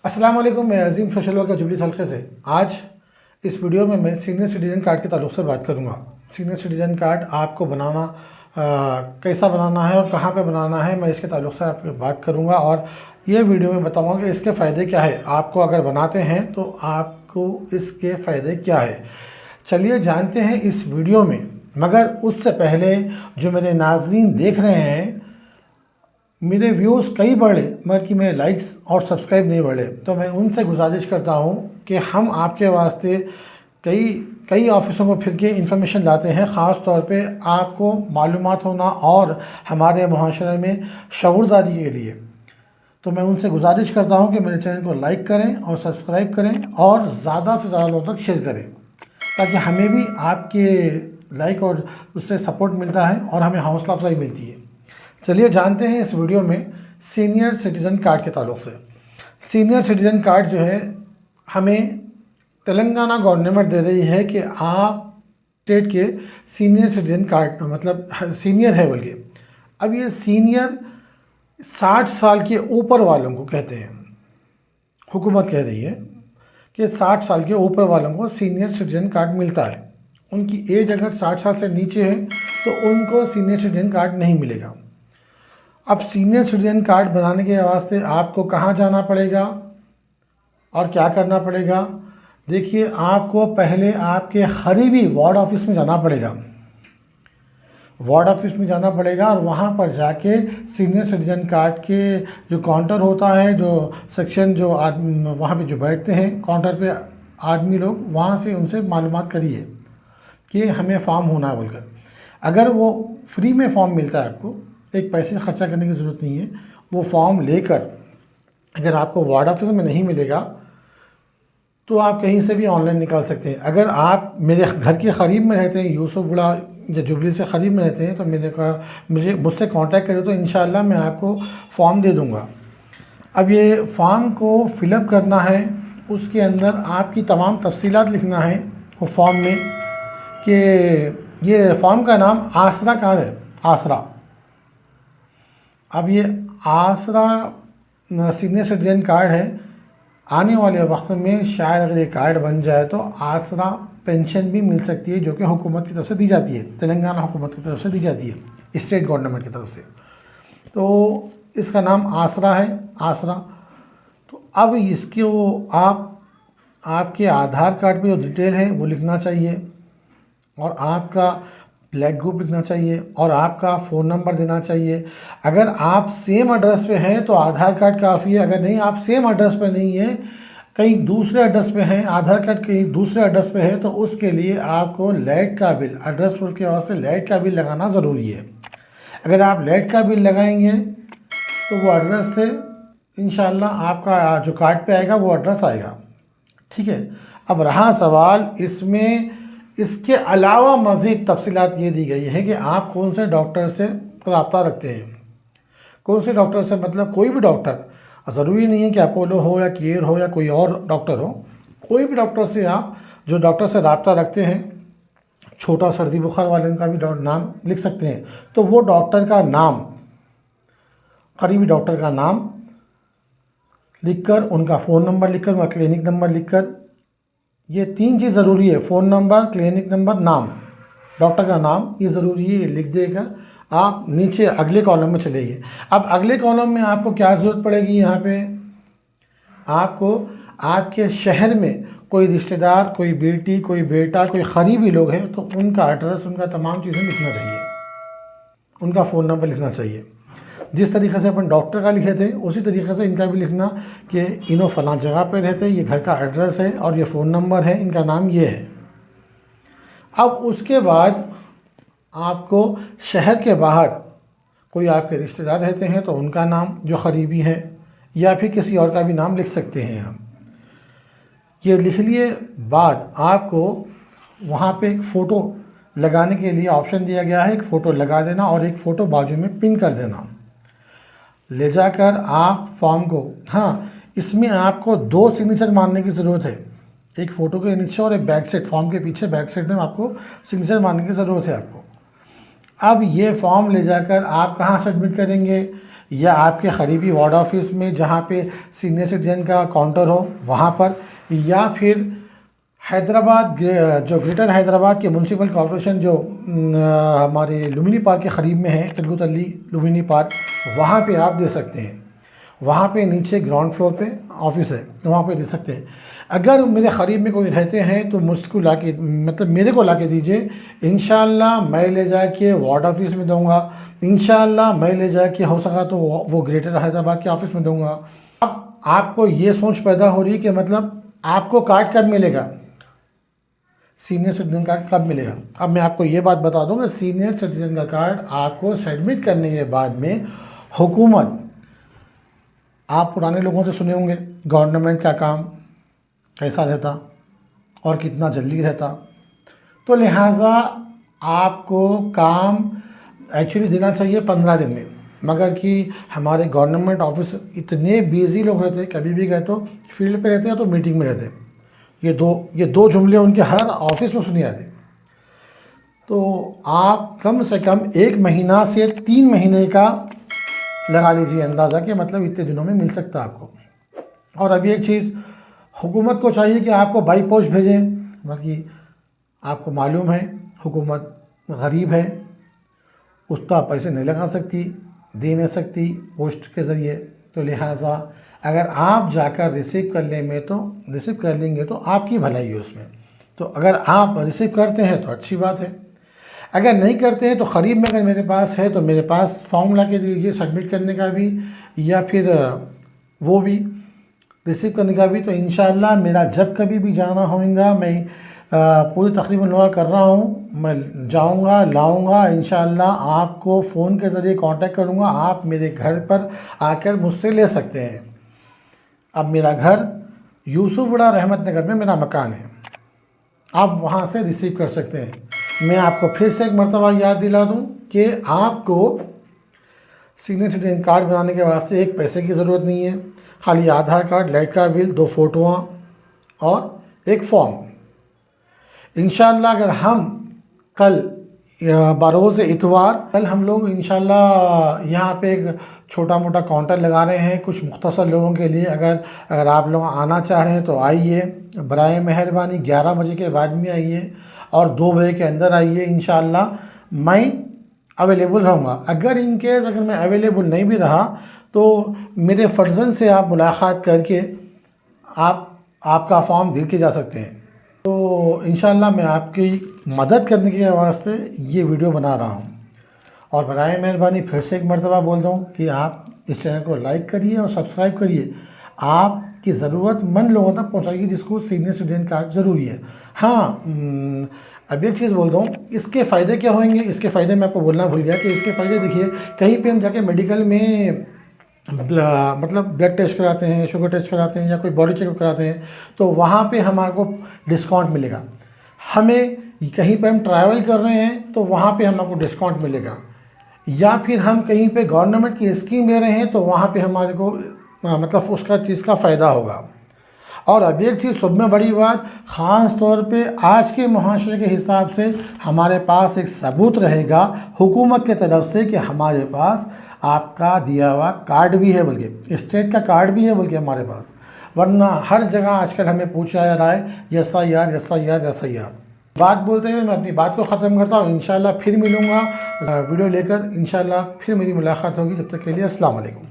अस्सलाम वालेकुम। मैं अजीम सोशल वर्कर जुबली हल्के से आज इस वीडियो में मैं सीनियर सिटीज़न कार्ड के ताल्लुक़ से बात करूंगा। सीनियर सिटीज़न कार्ड आपको बनाना कैसा बनाना है और कहां पे बनाना है, मैं इसके ताल्लुक़ से आपको बात करूंगा और ये वीडियो में बताऊंगा कि इसके फ़ायदे क्या है। आपको अगर बनाते हैं तो आपको इसके फ़ायदे क्या है, चलिए जानते हैं इस वीडियो में। मगर उससे पहले जो मेरे नाज़रीन देख रहे हैं, मेरे व्यूज़ कई बढ़े मगर कि मेरे लाइक्स और सब्सक्राइब नहीं बढ़े, तो मैं उनसे गुजारिश करता हूं कि हम आपके वास्ते कई कई ऑफिसों को फिर के इंफॉर्मेशन लाते हैं। ख़ास तौर पे आपको मालूमात होना और हमारे मुआशरे में शऊरदारी के लिए। तो मैं उनसे गुजारिश करता हूं कि मेरे चैनल को लाइक करें और सब्सक्राइब करें और ज़्यादा से ज़्यादा लोगों तक शेयर करें, ताकि हमें भी आपके लाइक और उससे सपोर्ट मिलता है और हमें हौसला अफजाई मिलती है। चलिए जानते हैं इस वीडियो में सीनियर सिटीज़न कार्ड के ताल्लुक़ से। सीनियर सिटीज़न कार्ड जो है हमें तेलंगाना गवर्नमेंट दे रही है कि आप स्टेट के सीनियर सिटीज़न कार्ड, मतलब सीनियर है बल्कि। अब ये सीनियर 60 साल के ऊपर वालों को कहते हैं। हुकूमत कह रही है कि 60 साल के ऊपर वालों को सीनियर सिटीज़न कार्ड मिलता है। उनकी एज अगर 60 साल से नीचे है तो उनको सीनियर सिटीज़न कार्ड नहीं मिलेगा। अब सीनियर सिटीज़न कार्ड बनाने के वास्ते आपको कहाँ जाना पड़ेगा और क्या करना पड़ेगा? देखिए, आपको पहले आपके करीबी वार्ड ऑफिस में जाना पड़ेगा। वार्ड ऑफिस में जाना पड़ेगा और वहाँ पर जाके सीनियर सिटीज़न कार्ड के जो काउंटर होता है, जो सेक्शन, जो आदमी वहाँ पे जो बैठते हैं काउंटर पे आदमी लोग, वहाँ से उनसे मालूमात करिए कि हमें फॉर्म होना है बोलकर। अगर वो फ्री में फॉर्म मिलता है, आपको एक पैसे खर्चा करने की ज़रूरत नहीं है। वो फॉर्म लेकर अगर आपको वार्ड ऑफिस में नहीं मिलेगा तो आप कहीं से भी ऑनलाइन निकाल सकते हैं। अगर आप मेरे घर के करीब में रहते हैं, यूसुफगढ़ या जुबली से करीब में रहते हैं, तो मुझसे कांटेक्ट करें तो इंशाल्लाह मैं आपको फॉर्म दे दूँगा। अब ये फॉर्म को फिलअप करना है, उसके अंदर आपकी तमाम तफसीलात लिखना है वो फॉर्म में, कि ये फॉर्म का नाम आसरा कार्ड है, आसरा। अब ये आसरा सीनियर सिटीज़न कार्ड है। आने वाले वक्त में शायद अगर ये कार्ड बन जाए तो आसरा पेंशन भी मिल सकती है, जो कि हुकूमत की तरफ से दी जाती है, तेलंगाना हुकूमत की तरफ से दी जाती है, स्टेट गवर्नमेंट की तरफ से। तो इसका नाम आसरा है, आसरा। तो अब इसके आपके आधार कार्ड पे जो डिटेल है वो लिखना चाहिए और आपका ब्लड ग्रुप लिखना चाहिए और आपका फ़ोन नंबर देना चाहिए। अगर आप सेम एड्रेस पे हैं तो आधार कार्ड काफ़ी है। अगर नहीं, आप सेम एड्रेस पे नहीं है, कहीं दूसरे एड्रेस पे हैं, आधार कार्ड कहीं दूसरे एड्रेस पे है, तो उसके लिए आपको लाइट का बिल, एड्रेस प्रूफ के वास्ते लाइट का बिल लगाना ज़रूरी है। अगर आप लाइट का बिल लगाएंगे तो वो एड्रेस से इंशाल्लाह आपका जो कार्ड पे आएगा वो एड्रेस आएगा। ठीक है। अब रहा सवाल इसमें, इसके अलावा मज़ीद तफसीलात ये दी गई है कि आप कौन से डॉक्टर से रब्ता रखते हैं। कौन से डॉक्टर से मतलब कोई भी डॉक्टर, ज़रूरी नहीं है कि अपोलो हो या केयर हो या कोई और डॉक्टर हो, कोई भी डॉक्टर से आप जो डॉक्टर से रब्ता रखते हैं, छोटा सर्दी बुखार वाले का भी नाम लिख सकते हैं। तो वो डॉक्टर का नाम, करीबी डॉक्टर का नाम लिखकर, उनका फ़ोन नंबर लिखकर, उनका क्लिनिक नंबर लिखकर, ये 3 चीज़ ज़रूरी है, फ़ोन नंबर, क्लिनिक नंबर, नाम, डॉक्टर का नाम, ये ज़रूरी है। ये लिख देकर आप नीचे अगले कॉलम में चले जाइए। अब अगले कॉलम में आपको क्या ज़रूरत पड़ेगी, यहाँ पे आपको आपके शहर में कोई रिश्तेदार, कोई बेटी, कोई बेटा, कोई करीबी लोग हैं तो उनका एड्रेस, उनका तमाम चीज़ें लिखना चाहिए, उनका फ़ोन नंबर लिखना चाहिए। जिस तरीक़े से अपन डॉक्टर का लिखे थे उसी तरीक़े से इनका भी लिखना कि इन्हों फ़लाँ जगह पे रहते हैं, ये घर का एड्रेस है और ये फ़ोन नंबर है, इनका नाम ये है। अब उसके बाद आपको शहर के बाहर कोई आपके रिश्तेदार रहते हैं तो उनका नाम जो करीबी है, या फिर किसी और का भी नाम लिख सकते हैं हम। ये लिख लिए बाद आपको वहाँ पे एक फ़ोटो लगाने के लिए ऑप्शन दिया गया है, एक फ़ोटो लगा देना और एक फ़ोटो बाजू में पिन कर देना। ले जाकर आप फॉर्म को, हाँ, इसमें आपको 2 सिग्नेचर मारने की ज़रूरत है, एक फ़ोटो के नीचे और एक बैक साइड, फॉर्म के पीछे बैक साइड में आपको सिग्नेचर मारने की ज़रूरत है आपको। अब ये फॉर्म ले जाकर आप कहाँ सबमिट करेंगे? या आपके करीबी वार्ड ऑफिस में जहाँ पे सीनियर सिटीजन का काउंटर हो वहाँ पर, या फिर हैदराबाद जो ग्रेटर हैदराबाद के म्यूनसिपल कॉरपोरेशन जो हमारे लुम्बिनी पार्क के करीब में है, तिलकुत अली लुम्बिनी पार्क, वहाँ पे आप दे सकते हैं। वहाँ पे नीचे ग्राउंड फ्लोर पे ऑफिस है, वहाँ पे दे सकते हैं। अगर मेरे क़रीब में कोई रहते हैं तो मुझको ला के मतलब मेरे को ला के दीजिए, इंशाअल्लाह मैं ले जाके वार्ड ऑफिस में दूँगा, इंशाअल्लाह मैं ले जाके हो सका तो वो ग्रेटर हैदराबाद के ऑफिस में दूँगा। अब आपको ये सोच पैदा हो रही है कि मतलब आपको कार्ड कब मिलेगा, सीनियर सिटीजन कार्ड कब मिलेगा। अब मैं आपको ये बात बता दूँ कि सीनियर सिटीजन का कार्ड आपको सबमिट करने के बाद में हुकूमत, आप पुराने लोगों से सुने होंगे गवर्नमेंट का काम कैसा रहता और कितना जल्दी रहता, तो लिहाजा आपको काम एक्चुअली देना चाहिए 15 दिन में, मगर कि हमारे गवर्नमेंट ऑफिस इतने बिजी लोग रहते हैं, कभी भी गए तो फील्ड पे रहते हैं तो मीटिंग में रहते हैं। ये दो जुमले उनके हर ऑफिस में सुने जाते। तो आप कम से कम 1 महीना से 3 महीने का लगा लीजिए अंदाज़ा कि मतलब इतने दिनों में मिल सकता है आपको। और अभी एक चीज़ हुकूमत को चाहिए कि आपको बाई पोस्ट भेजें, बल्कि आपको मालूम है हुकूमत गरीब है, उसका पैसे नहीं लगा सकती, दे नहीं सकती पोस्ट के ज़रिए, तो लिहाजा अगर आप जाकर रिसीव कर लेंगे तो आपकी भलाई है उसमें। तो अगर आप रिसीव करते हैं तो अच्छी बात है, अगर नहीं करते हैं तो करीब में अगर मेरे पास है तो मेरे पास फॉर्म ला के दीजिए सबमिट करने का भी, या फिर वो भी रिसीव करने का भी। तो इंशाअल्लाह मेरा जब कभी भी जाना होगा, मैं पूरी तकरीबन दुआ कर रहा हूँ, मैं जाऊँगा लाऊँगा, इंशाअल्लाह आपको फ़ोन के ज़रिए कांटेक्ट करूँगा, आप मेरे घर पर आकर मुझसे ले सकते हैं। अब मेरा घर यूसुफगढ़ रहमत नगर में मेरा मकान है, आप वहाँ से रिसीव कर सकते हैं। मैं आपको फिर से एक मरतबा याद दिला दूँ कि आपको सीनियर सिटीजन कार्ड बनाने के वास्ते एक पैसे की ज़रूरत नहीं है, खाली आधार कार्ड, लाइट का बिल, 2 फ़ोटोआँ और एक फॉर्म। इंशाअल्लाह अगर हम कल बरोज़ इतवार कल हम लोग इंशाअल्लाह यहाँ पे एक छोटा मोटा काउंटर लगा रहे हैं कुछ मुख्तसर लोगों के लिए। अगर आप लोग आना चाह रहे हैं तो आइए, बराए मेहरबानी 11 बजे के बाद में आइए और 2 बजे के अंदर आइए। इंशाअल्लाह मैं अवेलेबल रहूँगा। अगर इन केस अगर मैं अवेलेबल नहीं भी रहा तो मेरे फर्जन से आप मुलाकात करके आपका फॉर्म दे के जा सकते हैं। तो इंशाअल्लाह मैं आपकी मदद करने के वास्ते ये वीडियो बना रहा हूँ। और बराए मेहरबानी फिर से एक मरतबा बोल दूँ कि आप इस चैनल को लाइक करिए और सब्सक्राइब करिए, आपकी ज़रूरतमंद लोगों तक पहुँचाइए जिसको सीनियर सिटीजन कार्ड ज़रूरी है। हाँ, अब एक चीज़ बोल दूँ, इसके फ़ायदे क्या होंगे, इसके फ़ायदे मैं आपको बोलना भूल गया कि इसके फ़ायदे देखिए, कहीं पे हम जाके मेडिकल में मतलब ब्लड टेस्ट कराते हैं, शुगर टेस्ट कराते हैं या कोई बॉडी चेकअप कराते हैं तो वहाँ पे हमारे को डिस्काउंट मिलेगा। हमें कहीं पे हम ट्रैवल कर रहे हैं तो वहाँ पे हमको डिस्काउंट मिलेगा, या फिर हम कहीं पे गवर्नमेंट की स्कीम ले रहे हैं तो वहाँ पे हमारे को मतलब उसका चीज़ का फ़ायदा होगा। और अब एक चीज़ सब में बड़ी बात, ख़ास तौर पे आज के मुआशरे के हिसाब से हमारे पास एक सबूत रहेगा हुकूमत की तरफ से कि हमारे पास आपका दिया हुआ कार्ड भी है, बल्कि स्टेट का कार्ड भी है बल्कि हमारे पास। वरना हर जगह आजकल हमें पूछा जा रहा है SIR। बात बोलते हुए मैं अपनी बात को ख़त्म करता हूँ। इंशाअल्लाह फिर मिलूँगा वीडियो लेकर, इंशाअल्लाह फिर मेरी मुलाकात होगी। जब तक के लिए अस्सलाम वालेकुम।